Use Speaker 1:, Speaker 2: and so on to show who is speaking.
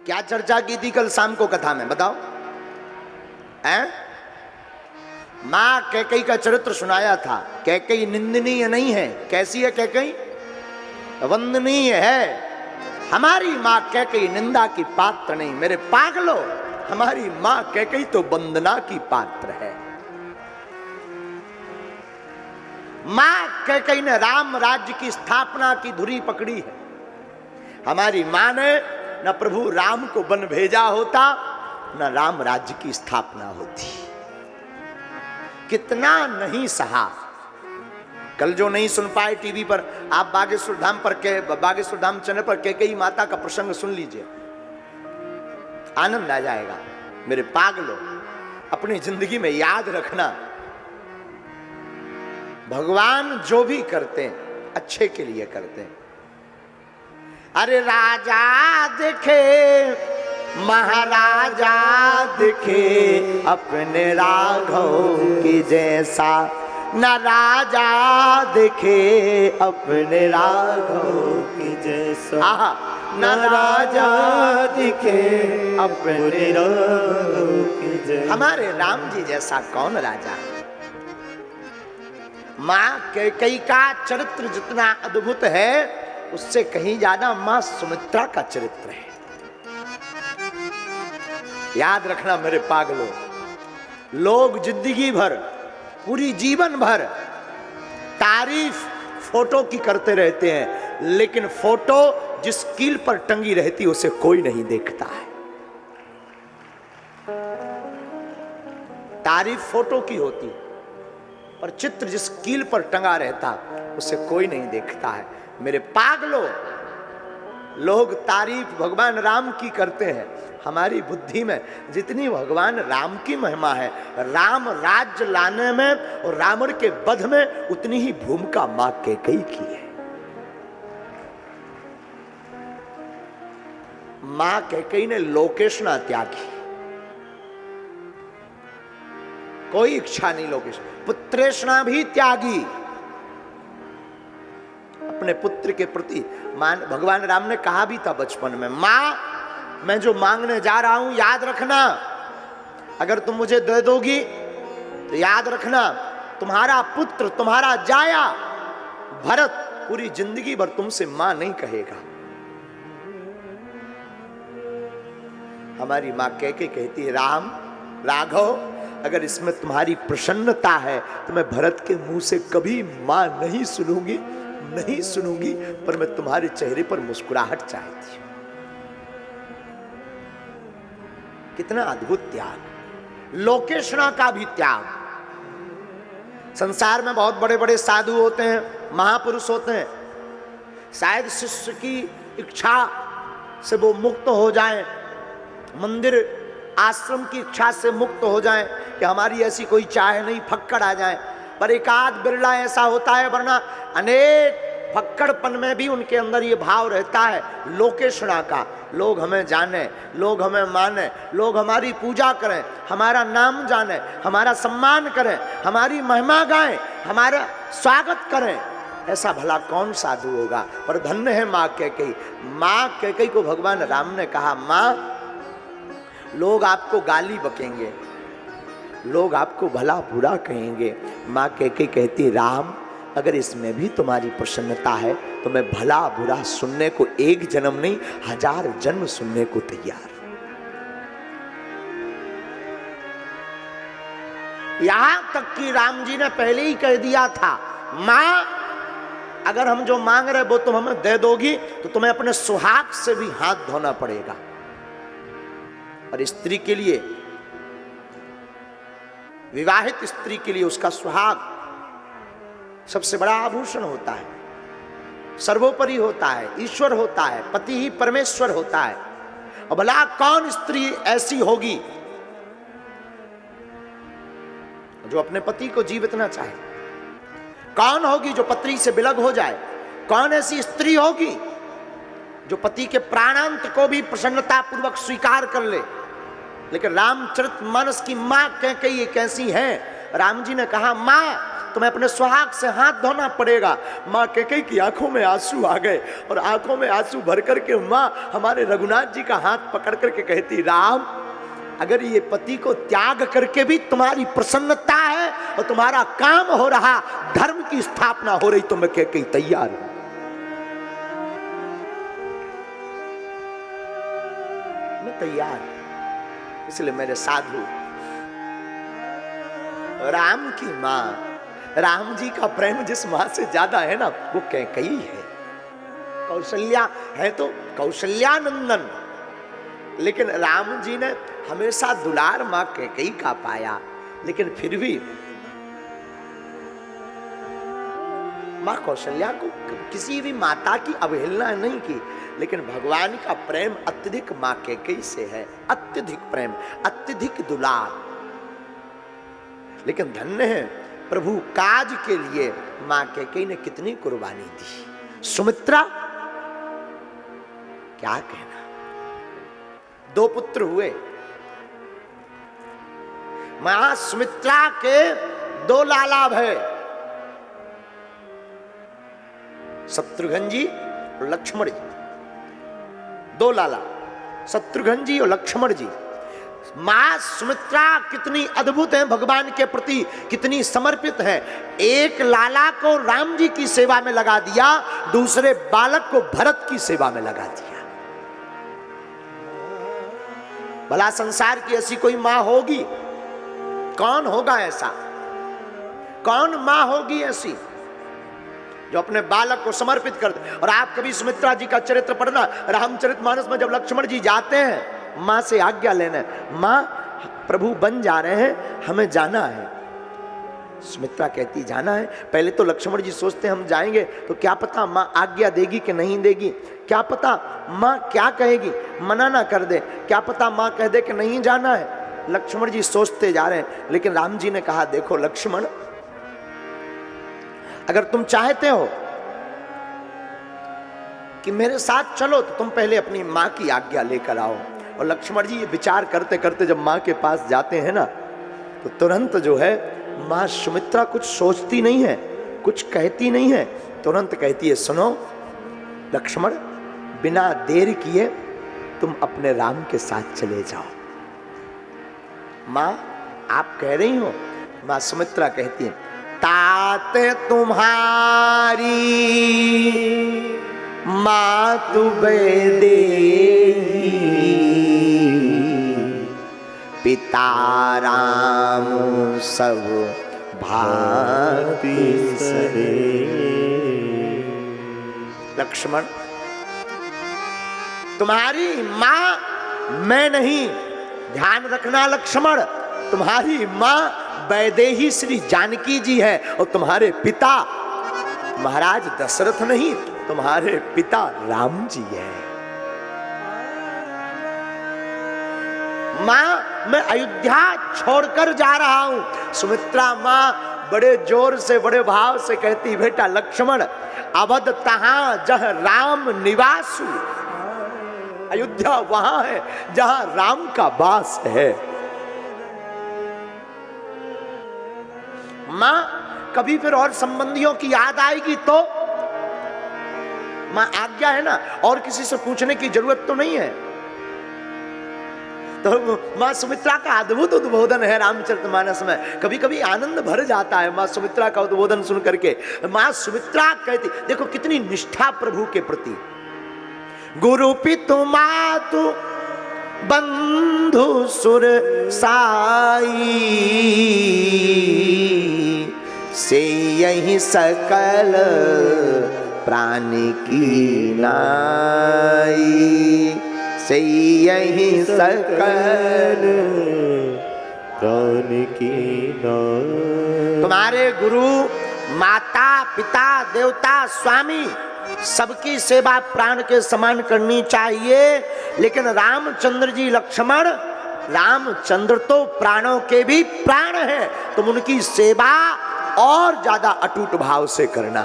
Speaker 1: क्या चर्चा की थी कल शाम को कथा में, बताओ? हैं? मां कैकेयी का चरित्र सुनाया था। कैकेयी निंदनीय नहीं है। कैसी है कैकेयी? वंदनीय है। हमारी मां कैकेयी निंदा की पात्र नहीं। मेरे पागलों, हमारी मां कैकेयी तो वंदना की पात्र है। मां कैकेयी ने राम राज्य की स्थापना की धुरी पकड़ी है। हमारी मां ने न प्रभु राम को वन भेजा होता, न राम राज्य की स्थापना होती। कितना नहीं सहा। कल जो नहीं सुन पाए टीवी पर, आप बागेश्वर धाम चैनल पर कैकेयी माता का प्रसंग सुन लीजिए, आनंद आ जाएगा। मेरे पागलों, अपनी जिंदगी में याद रखना, भगवान जो भी करते हैं अच्छे के लिए करते हैं। अरे राजा देखे महाराजा देखे अपने राघव की जैसा, न राजा देखे अपने राघव की जैसा, न राजा दिखे अपने राघव की जैसा। हमारे राम जी जैसा कौन राजा? मां कैकेयी का चरित्र जितना अद्भुत है, उससे कहीं ज्यादा मां सुमित्रा का चरित्र है। याद रखना मेरे पागलों, लोग जिंदगी भर, पूरी जीवन भर तारीफ फोटो की करते रहते हैं, लेकिन फोटो जिस कील पर टंगी रहती उसे कोई नहीं देखता है। तारीफ फोटो की होती, पर चित्र जिस कील पर टंगा रहता उसे कोई नहीं देखता है। मेरे पागलों, लोग तारीफ भगवान राम की करते हैं। हमारी बुद्धि में जितनी भगवान राम की महिमा है, राम राज्य लाने में और रावण के वध में उतनी ही भूमिका मां कैकेयी की है। मां कैकेयी ने लोकेशना त्यागी, कोई इच्छा नहीं लोकेश। पुत्रेशना भी त्यागी, अपने पुत्र के प्रति भगवान राम ने कहा भी था बचपन में, मां मैं जो मांगने जा रहा हूं याद रखना, अगर तुम मुझे दे दोगी तो याद रखना तुम्हारा पुत्र, तुम्हारा जाया भरत पूरी जिंदगी भर तुमसे मां नहीं कहेगा। हमारी मां कैकेयी कहती है, राम राघव अगर इसमें तुम्हारी प्रसन्नता है तो मैं भरत के मुंह से कभी मां नहीं सुनूंगी, नहीं सुनूंगी, पर मैं तुम्हारे चेहरे पर मुस्कुराहट चाहती हूं। कितना अद्भुत त्याग, लोकेशना का भी त्याग। संसार में बहुत बड़े बड़े साधु होते हैं, महापुरुष होते हैं, शायद शिष्य की इच्छा से वो मुक्त हो जाएं, मंदिर आश्रम की इच्छा से मुक्त हो जाएं कि हमारी ऐसी कोई चाह नहीं, फक्कड़ आ जाए, पर एकाध बिरला ऐसा होता है, वरना अनेक फक्कड़पन में भी उनके अंदर ये भाव रहता है लोकेशना का। लोग हमें जाने, लोग हमें माने, लोग हमारी पूजा करें, हमारा नाम जाने, हमारा सम्मान करें, हमारी महिमा गाएं, हमारा स्वागत करें। ऐसा भला कौन साधु होगा? पर धन्य है मां कैकेयी। मां कैकेयी को भगवान राम ने कहा, मां लोग आपको गाली बकेंगे, लोग आपको भला बुरा कहेंगे। मां कैकेयी कहती, राम अगर इसमें भी तुम्हारी प्रसन्नता है तो मैं भला बुरा सुनने को एक जन्म नहीं 1000 जन्म सुनने को तैयार। यहां तक कि राम जी ने पहले ही कह दिया था, मां अगर हम जो मांग रहे वो तुम हमें दे दोगी तो तुम्हें अपने सुहाग से भी हाथ धोना पड़ेगा। और स्त्री के लिए, विवाहित स्त्री के लिए उसका सुहाग सबसे बड़ा आभूषण होता है, सर्वोपरि होता है, ईश्वर होता है, पति ही परमेश्वर होता है। और भला कौन स्त्री ऐसी होगी जो अपने पति को जीवित ना चाहे? कौन होगी जो पत्नी से विलग हो जाए? कौन ऐसी स्त्री होगी जो पति के प्राणांत को भी प्रसन्नता पूर्वक स्वीकार कर ले? लेकिन रामचरितमानस की मां कैकेयी कैसी है? राम जी ने कहा, मां तुम्हें अपने सुहाग से हाथ धोना पड़ेगा। माँ कैकेयी की आंखों में आंसू आ गए और आंखों में आंसू भर करके माँ हमारे रघुनाथ जी का हाथ पकड़ करके कहती, राम अगर ये पति को त्याग करके भी तुम्हारी प्रसन्नता है और तुम्हारा काम हो रहा, धर्म की स्थापना हो रही, तो मैं कैकेयी तैयार हूं। मैं तैयार हूं। इसलिए मेरे साधु, राम की मां, राम जी का प्रेम जिस मां से ज्यादा है ना, वो कैकेयी है। कौशल्या है तो कौशल्यानंदन, लेकिन राम जी ने हमेशा दुलार मां कैकेयी का पाया। लेकिन फिर भी मां कौशल्या को किसी भी माता की अवहेलना नहीं की, लेकिन भगवान का प्रेम अत्यधिक मां कैकेयी से है, अत्यधिक प्रेम, अत्यधिक दुलार। लेकिन धन्य है प्रभु काज के लिए मां कैकेयी ने कितनी कुर्बानी दी। सुमित्रा क्या कहना, 2 पुत्र हुए। मां सुमित्रा के 2 लाला भय, शत्रुघ्न जी और लक्ष्मण जी, 2 लाला, शत्रुघ्न जी और लक्ष्मण जी। मां सुमित्रा कितनी अद्भुत है, भगवान के प्रति कितनी समर्पित है। एक लाला को राम जी की सेवा में लगा दिया, दूसरे बालक को भरत की सेवा में लगा दिया। भला संसार की ऐसी कोई मां होगी? कौन होगा ऐसा? कौन मां होगी ऐसी जो अपने बालक को समर्पित कर दे? और आप कभी सुमित्रा जी का चरित्र पढ़ना, रामचरितमानस में जब लक्ष्मण जी जाते हैं मां से आज्ञा लेने, मां प्रभु बन जा रहे हैं, हमें जाना है। सुमित्रा कहती जाना है। पहले तो लक्ष्मण जी सोचते हम जाएंगे तो क्या पता मां आज्ञा देगी कि नहीं देगी, क्या पता मां क्या कहेगी, मना ना कर दे, क्या पता मां कह दे कि नहीं जाना है। लक्ष्मण जी सोचते जा रहे हैं। लेकिन राम जी ने कहा, देखो लक्ष्मण, अगर तुम चाहते हो कि मेरे साथ चलो तो तुम पहले अपनी मां की आज्ञा लेकर आओ। और लक्ष्मण जी ये विचार करते करते जब मां के पास जाते हैं ना, तो तुरंत जो है मां सुमित्रा कुछ सोचती नहीं है, कुछ कहती नहीं है, तुरंत कहती है, सुनो लक्ष्मण, बिना देर किए तुम अपने राम के साथ चले जाओ। मां आप कह रही हो? मां सुमित्रा कहती है, तात तुम्हारी मातु वैदेही, पिता राम सब भांति सरे। लक्ष्मण, तुम्हारी मां मैं नहीं, ध्यान रखना लक्ष्मण, तुम्हारी मां वैदेही श्री जानकी जी है और तुम्हारे पिता महाराज दशरथ नहीं, तुम्हारे पिता राम जी है। मां मैं अयोध्या छोड़कर जा रहा हूं। सुमित्रा मां बड़े जोर से, बड़े भाव से कहती, बेटा लक्ष्मण, अवध तहां जह राम निवासु, अयोध्या वहां है जहां राम का वास है। मां कभी फिर और संबंधियों की याद आएगी तो मां आज्ञा है ना, और किसी से पूछने की जरूरत तो नहीं है। तो मां सुमित्रा का अद्भुत उद्बोधन है रामचरितमानस में, कभी कभी आनंद भर जाता है मां सुमित्रा का उद्बोधन सुन करके। मां सुमित्रा कहती, देखो कितनी निष्ठा प्रभु के प्रति। गुरु पितु मातु बंधु सुर साई, से यही सकल प्राणी की नाई, से यही सकल प्राणी की नाई। तुम्हारे गुरु, माता, पिता, देवता, स्वामी, सबकी सेवा प्राण के समान करनी चाहिए। लेकिन रामचंद्र जी, लक्ष्मण, रामचंद्र तो प्राणों के भी प्राण हैं, तुम उनकी सेवा और ज्यादा अटूट भाव से करना।